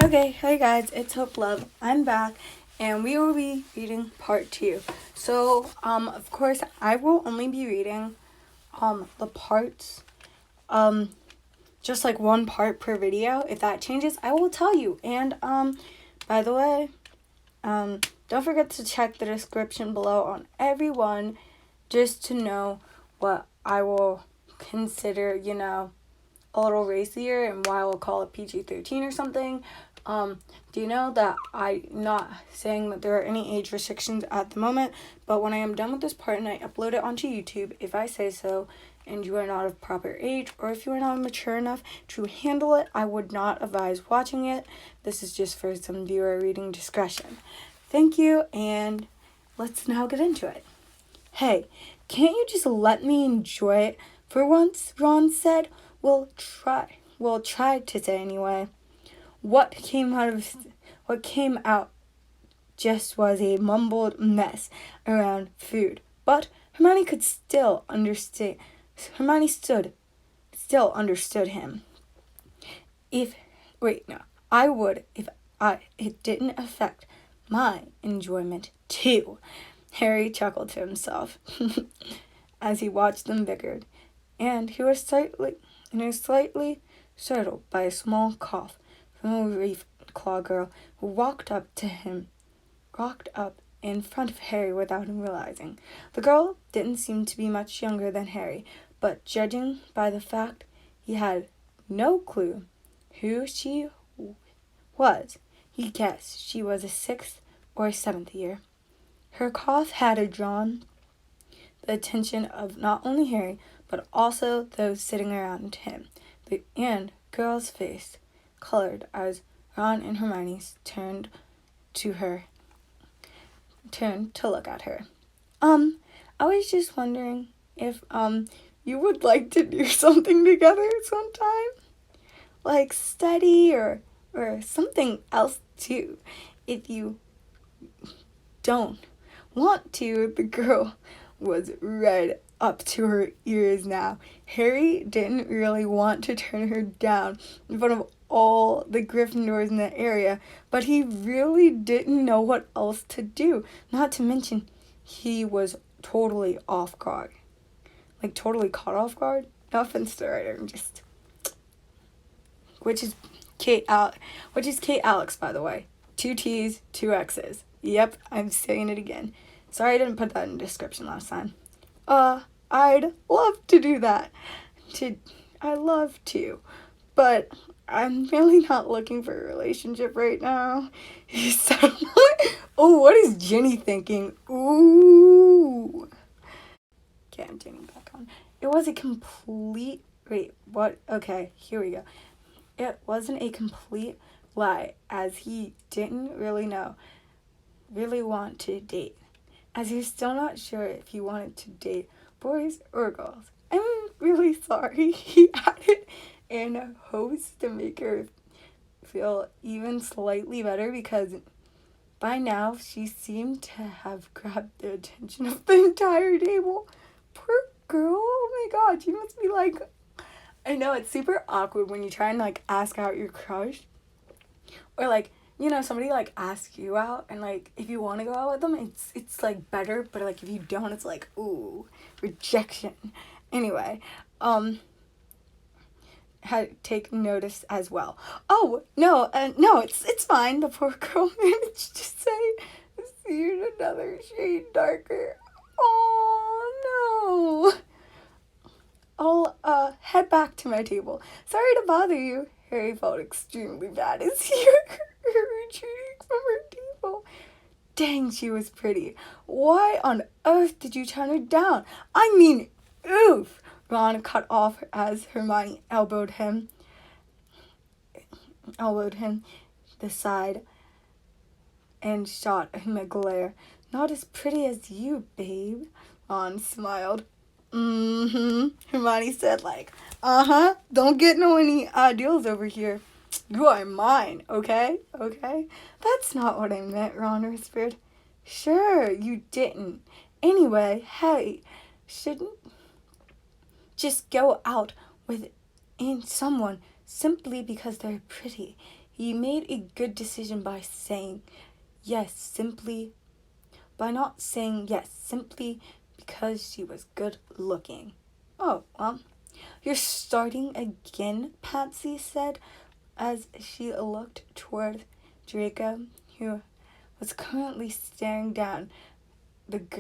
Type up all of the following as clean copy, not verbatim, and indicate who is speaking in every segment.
Speaker 1: Okay, hey guys, it's Hope Love. I'm back, and we will be reading part 2. So, of course, I will only be reading, the parts, just like one part per video. If that changes, I will tell you. And, by the way, don't forget to check the description below on every one, just to know what I will consider, a little racier and why I will call it pg13 or something. Do you know that I'm not saying that there are any age restrictions at the moment, but when I am done with this part and I upload it onto YouTube, if I say so, and you are not of proper age, or if you are not mature enough to handle it, I would not advise watching it. This is just for some viewer reading discretion. Thank you, and let's now get into it. Hey, can't you just let me enjoy it for once? Ron said. We'll try to say anyway. What came out just was a mumbled mess around food. But Hermione could still understand. Hermione still understood him. I would if it didn't affect my enjoyment too. Harry chuckled to himself as he watched them bickered, and he was slightly startled by a small cough from a Ravenclaw girl who walked up in front of Harry without him realizing. The girl didn't seem to be much younger than Harry, but judging by the fact he had no clue who she was, he guessed she was a 6th or 7th year. Her cough had drawn the attention of not only Harry, but also those sitting around him. And girl's face colored as Ron and Hermione turned to look at her. I was just wondering if, you would like to do something together sometime? Like study or something else too. If you don't want to, the girl was red up to her ears now. Harry didn't really want to turn her down in front of all the Gryffindors in the area, but he really didn't know what else to do. Not to mention, he was totally off guard. Like, totally caught off guard. No offense to her, just... Which is Kate Alex, by the way. 2 T's, 2 X's. Yep, I'm saying it again. Sorry I didn't put that in the description last time. I'd love to do that. I love to. But I'm really not looking for a relationship right now. He said, oh, what is Jenny thinking? Ooh. Okay, I'm turning back on. It was a complete... Wait, what? Okay, here we go. It wasn't a complete lie, as he didn't really want to date. As he's still not sure if he wanted to date boys or girls. I'm really sorry, he added in hopes to make her feel even slightly better, because by now she seemed to have grabbed the attention of the entire table. Poor girl, oh my god, she must be like... I know, it's super awkward when you try and like ask out your crush, or like, somebody like asks you out, and like if you want to go out with them, it's like better, but like if you don't, it's like, ooh, rejection. Anyway, had to take notice as well. Oh no, it's fine. The poor girl managed to say, "See you another shade darker." Oh no. I'll head back to my table. Sorry to bother you. Harry felt extremely bad as he heard her retreating from her table. Dang, she was pretty. Why on earth did you turn her down? I mean, oof! Ron cut off as Hermione elbowed him the side and shot him a glare. Not as pretty as you, babe. Ron smiled. Hermione said, like, don't get no any deals over here. You are mine, okay? That's not what I meant, Ron whispered. Sure, you didn't. Anyway, hey, shouldn't just go out with someone simply because they're pretty. he made a good decision by not saying yes simply because she was good looking. Oh, well, you're starting again, Patsy said as she looked toward Draco, who was currently staring down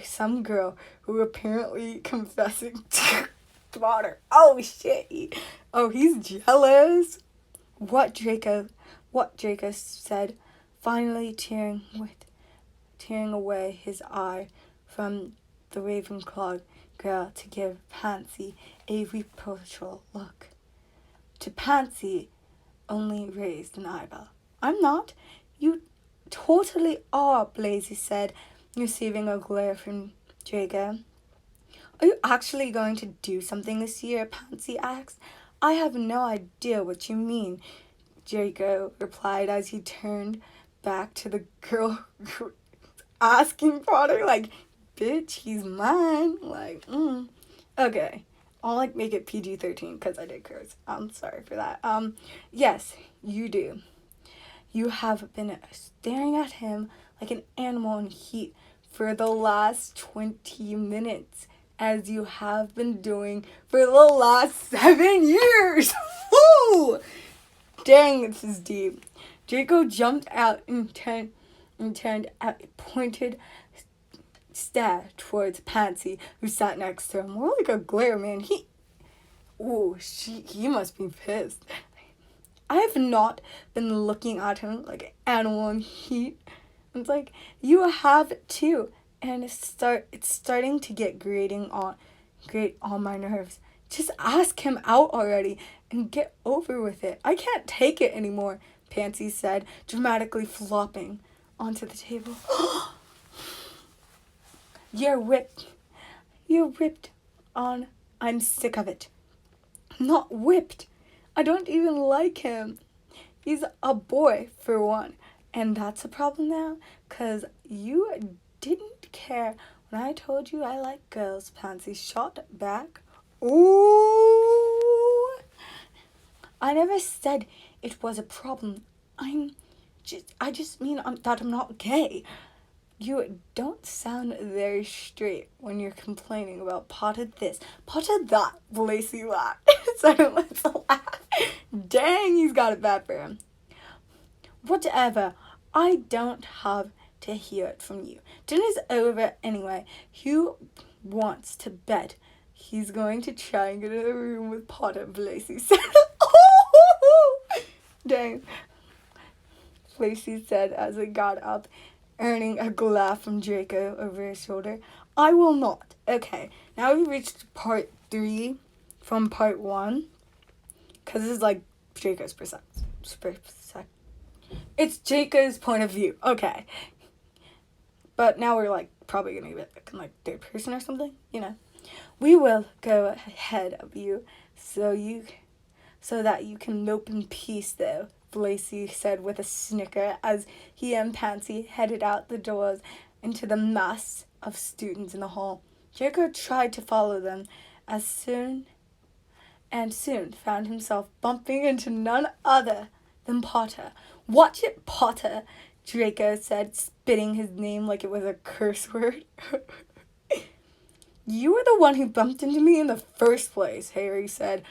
Speaker 1: some girl who apparently confessing to Potter. Oh shit! He's jealous. What Draco said, finally tearing away his eye from the Ravenclaw girl to give Pansy a reproachful look. To Pansy, only raised an eyebrow. I'm not. You totally are, Blazy said, receiving a glare from Draco. Are you actually going to do something this year? Pansy asked. I have no idea what you mean, Draco replied as he turned back to the girl asking Potter, like, bitch, he's mine. Like, Okay. I'll, make it pg13 because I did curse. I'm sorry for that. Yes, you do. You have been staring at him like an animal in heat for the last 20 minutes, as you have been doing for the last 7 years. Woo! Dang, this is deep. Draco jumped out and turned a pointed stare towards Pansy, who sat next to him. More like a glare, man. He must be pissed. I have not been looking at him like an animal in heat. It's like, you have too. And it's starting to grate on my nerves. Just ask him out already and get over with it. I can't take it anymore, Pansy said, dramatically flopping onto the table. You're whipped on. I'm sick of it. I'm not whipped. I don't even like him. He's a boy, for one. And that's a problem now, because you didn't care when I told you I like girls, Pansy shot back. Ooh! I never said it was a problem. I just mean that I'm not gay. You don't sound very straight when you're complaining about Potter this, Potter that, Lacey laughed. Silence laugh. Dang, he's got it bad for him. Whatever, I don't have to hear it from you. Dinner's over anyway. Hugh wants to bed. He's going to try and get in the room with Potter, Lacey said. Dang. Lacey said as he got up, earning a laugh from Draco over his shoulder. I will not. Okay, now we reached part 3 from part 1. Because this is Draco's it's Draco's point of view. Okay. But now we're probably going to get third person or something, We will go ahead of you so that you can mope in peace, though, Lacey said with a snicker as he and Pansy headed out the doors into the mass of students in the hall. Draco tried to follow them soon found himself bumping into none other than Potter. Watch it, Potter, Draco said, spitting his name like it was a curse word. You were the one who bumped into me in the first place, Harry said,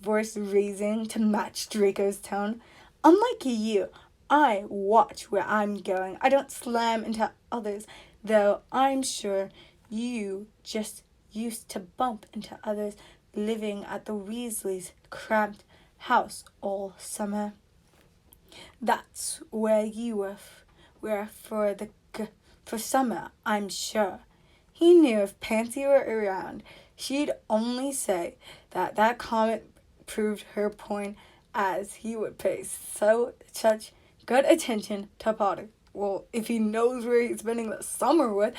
Speaker 1: voice raising to match Draco's tone. Unlike you, I watch where I'm going. I don't slam into others, though I'm sure you just used to bump into others living at the Weasleys' cramped house all summer. That's where you were for summer, I'm sure. He knew if Pansy were around, she'd only say that comment proved her point, as he would pay such good attention to Potter. Well, if he knows where he's spending the summer with,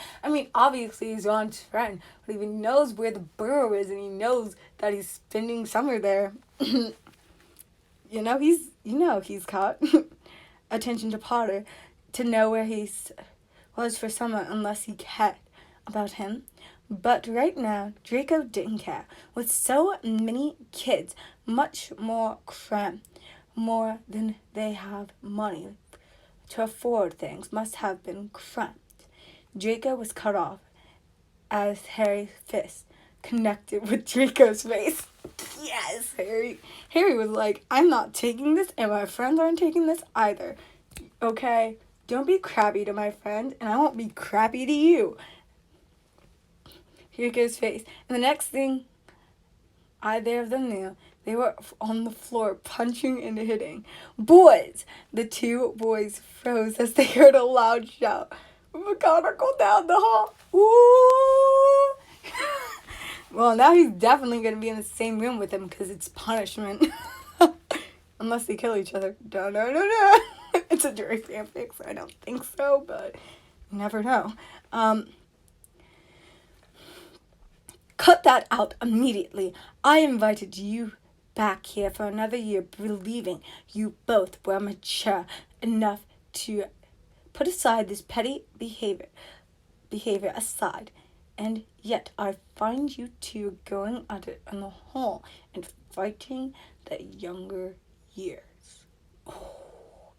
Speaker 1: obviously he's Ron's friend, but if he knows where the burrow is and he knows that he's spending summer there, he's caught attention to Potter to know where he was for summer unless he cared about him. But right now, Draco didn't care. With so many kids, much more cramped, more than they have money to afford things must have been cramped. Draco was cut off as Harry's fist connected with Draco's face. Yes, Harry. Harry was like, I'm not taking this, and my friends aren't taking this either. Okay? Don't be crappy to my friend, and I won't be crappy to you. Draco's face. And the next thing either of them knew, they were on the floor punching and hitting. Boys! The two boys froze as they heard a loud shout. McGonagall down the hall. Ooh! Well, now he's definitely going to be in the same room with him because it's punishment. Unless they kill each other. No. It's a Drake fanfic, so I don't think so, but you never know. Cut that out immediately. I invited you back here for another year, believing you both were mature enough to put aside this petty behavior aside. And yet I find you two going at it in the hall and fighting the younger years. Oh.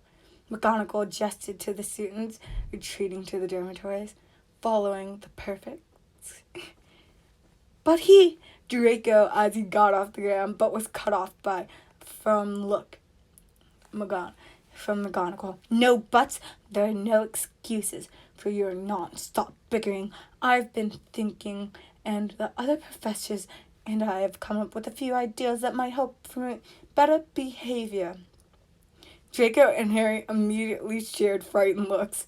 Speaker 1: McGonagall gestured to the students retreating to the dormitories, following the perfect. But Draco, as he got off the ground, but was cut off from McGonagall. No buts, there are no excuses for your non-stop bickering. I've been thinking, and the other professors and I have come up with a few ideas that might help promote better behavior. Draco and Harry immediately shared frightened looks.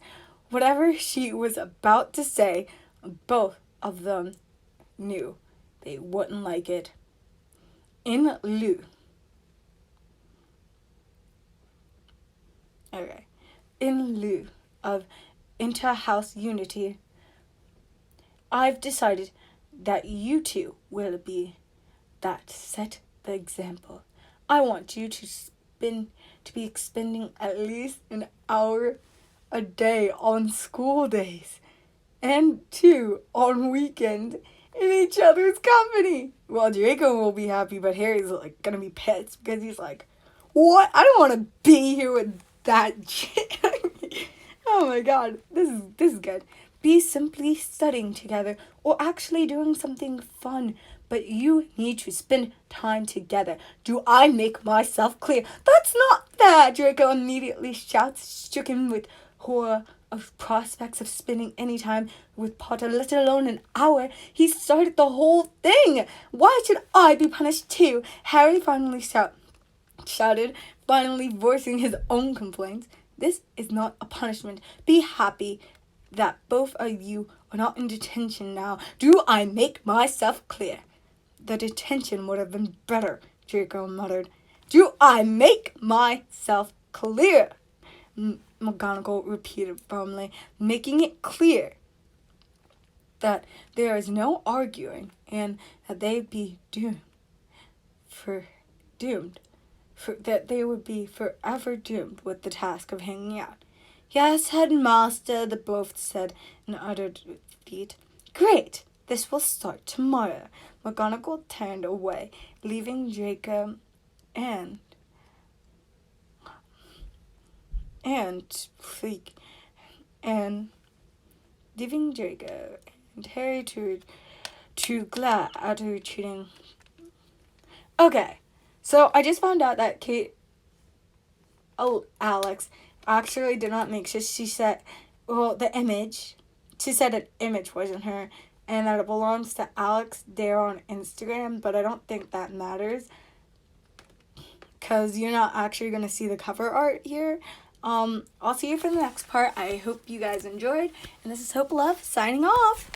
Speaker 1: Whatever she was about to say, both of them knew they wouldn't like it. In lieu of inter-house unity, I've decided that you two will be that set the example. I want you to be expending at least an hour a day on school days, and 2 on weekends in each other's company. Well, Draco will be happy, but Harry's like gonna be pissed because he's like, what? I don't want to be here with that shit. Oh my god, this is good. Be simply studying together or actually doing something fun, but you need to spend time together. Do I make myself clear? That's not fair, Draco immediately shouts, stricken with horror of prospects of spending any time with Potter, let alone an hour. He started the whole thing. Why should I be punished too? Harry finally shouted, finally voicing his own complaints. This is not a punishment. Be happy that both of you are not in detention now. Do I make myself clear? The detention would have been better, Draco muttered. Do I make myself clear? McGonagall repeated firmly, making it clear that there is no arguing and that they'd be that they would be forever doomed with the task of hanging out. Yes, headmaster, the both said in utter defeat. Great, this will start tomorrow. McGonagall turned away, leaving Draco and leaving Draco and Harry to glad at retreating. Okay, so I just found out that Alex actually did not make sure. She said, she said an image wasn't her and that it belongs to Alex there on Instagram, but I don't think that matters because you're not actually going to see the cover art here. I'll see you for the next part. I hope you guys enjoyed, and this is Hope Love signing off.